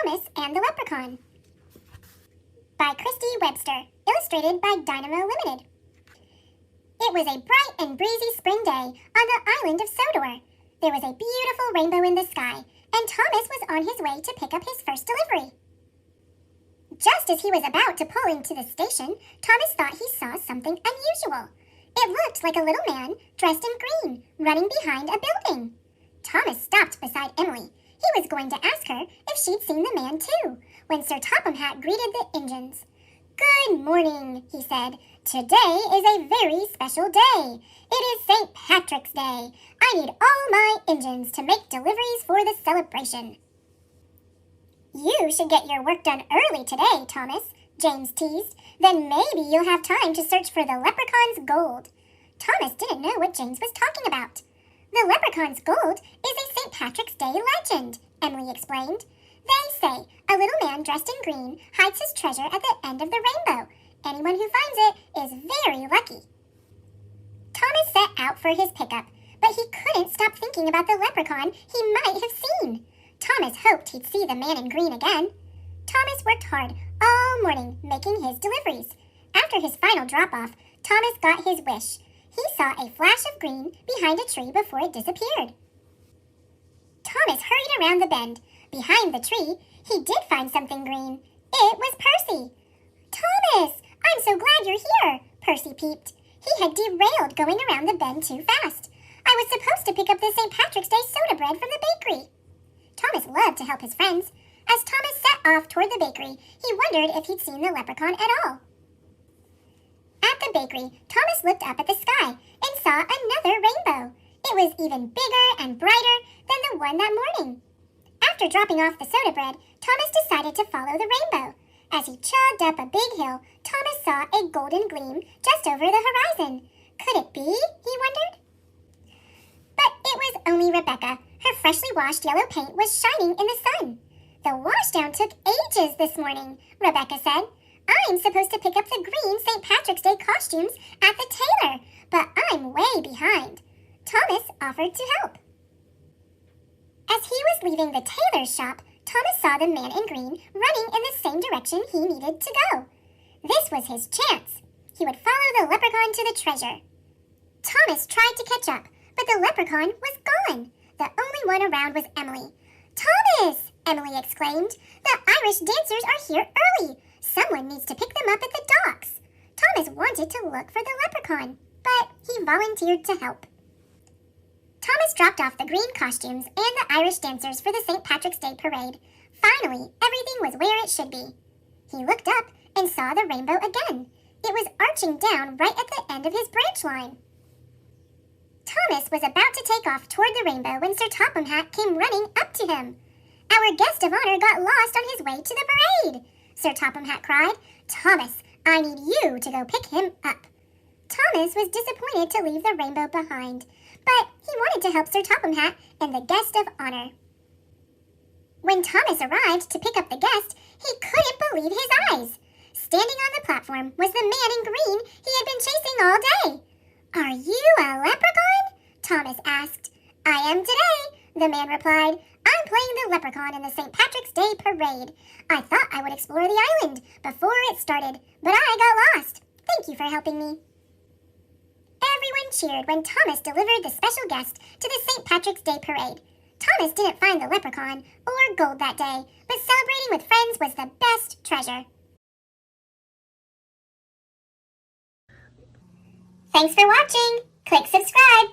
Thomas and the Leprechaun by Christy Webster, illustrated by Dynamo Limited. It was a bright and breezy spring day on the island of Sodor. There was a beautiful rainbow in the sky, and Thomas was on his way to pick up his first delivery. Just as he was about to pull into the station, Thomas thought he saw something unusual. It looked like a little man dressed in green, running behind a building. Thomas stopped beside Emily. He was going to ask her if she'd seen the man too, when Sir Topham Hatt greeted the engines. "Good morning," he said. "Today is a very special day. It is St. Patrick's Day. I need all my engines to make deliveries for the celebration." "You should get your work done early today, Thomas," James teased. "Then maybe you'll have time to search for the Leprechaun's gold." Thomas didn't know what James was talking about. "The Leprechaun's gold is a St. Patrick's Day legend," Emily explained. "They say a little man dressed in green hides his treasure at the end of the rainbow. Anyone who finds it is very lucky." Thomas set out for his pickup, but he couldn't stop thinking about the leprechaun he might have seen. Thomas hoped he'd see the man in green again. Thomas worked hard all morning making his deliveries. After his final drop-off, Thomas got his wish. He saw a flash of green behind a tree before it disappeared. Thomas hurried around the bend. Behind the tree, he did find something green. It was Percy. "Thomas, I'm so glad you're here," Percy peeped. He had derailed going around the bend too fast. "I was supposed to pick up the St. Patrick's Day soda bread from the bakery." Thomas loved to help his friends. As Thomas set off toward the bakery, he wondered if he'd seen the leprechaun at all. At the bakery, Thomas looked up at the sky and saw another rainbow. It was even bigger and brighter than the one that morning. After dropping off the soda bread, Thomas decided to follow the rainbow. As he chugged up a big hill, Thomas saw a golden gleam just over the horizon. Could it be? He wondered. But it was only Rebecca. Her freshly washed yellow paint was shining in the sun. "The washdown took ages this morning," Rebecca said. "I'm supposed to pick up the green St. Patrick's Day costumes at the tailor, but I'm way behind." Thomas offered to help. As he was leaving the tailor's shop, Thomas saw the man in green running in the same direction he needed to go. This was his chance. He would follow the leprechaun to the treasure. Thomas tried to catch up, but the leprechaun was gone. The only one around was Emily. "Thomas!" Emily exclaimed. "The Irish dancers are here early. Someone needs to pick them up at the docks." Thomas wanted to look for the leprechaun, but he volunteered to help. Thomas dropped off the green costumes and the Irish dancers for the St. Patrick's Day parade. Finally, everything was where it should be. He looked up and saw the rainbow again. It was arching down right at the end of his branch line. Thomas was about to take off toward the rainbow when Sir Topham Hatt came running up to him. "Our guest of honor got lost on his way to the parade," Sir Topham Hatt cried. "Thomas, I need you to go pick him up." Thomas was disappointed to leave the rainbow behind, but he wanted to help Sir Topham Hatt and the guest of honor. When Thomas arrived to pick up the guest, he couldn't believe his eyes. Standing on the platform was the man in green he had been chasing all day. "Are you a leprechaun?" Thomas asked. "I am today," the man replied. "I'm playing the leprechaun in the St. Patrick's Day parade. I thought I would explore the island before it started, but I got lost. Thank you for helping me." Everyone cheered when Thomas delivered the special guest to the St. Patrick's Day parade. Thomas didn't find the leprechaun or gold that day, but celebrating with friends was the best treasure. Thanks for watching. Click subscribe